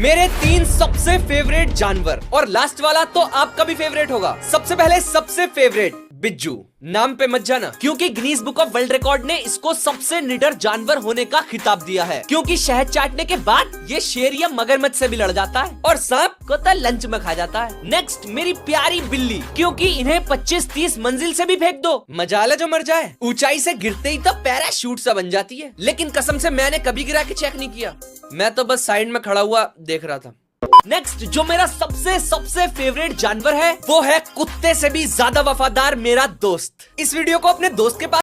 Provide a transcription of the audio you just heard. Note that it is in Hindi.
मेरे 3 सबसे फेवरेट जानवर, और लास्ट वाला तो आपका भी फेवरेट होगा। सबसे पहले सबसे फेवरेट बिज्जू। नाम पे मत जाना, क्योंकि Guinness book of world record ने इसको सबसे निडर जानवर होने का खिताब दिया है, क्योंकि शहद चाटने के बाद ये शेर या मगरमच्छ से भी लड़ जाता है और सांप को तो लंच में खा जाता है। नेक्स्ट मेरी प्यारी बिल्ली, क्योंकि इन्हें 25-30 मंजिल से भी फेंक दो, मजाल है जो मर जाए। ऊंचाई से गिरते ही तो पैराशूट सा बन जाती है, लेकिन कसम से मैंने कभी गिरा के चेक नहीं किया, मैं तो बस साइड में खड़ा हुआ देख रहा था। नेक्स्ट जो मेरा सबसे फेवरेट जानवर है वो है कुत्ते से भी ज्यादा वफादार मेरा दोस्त। इस वीडियो को अपने दोस्त के पास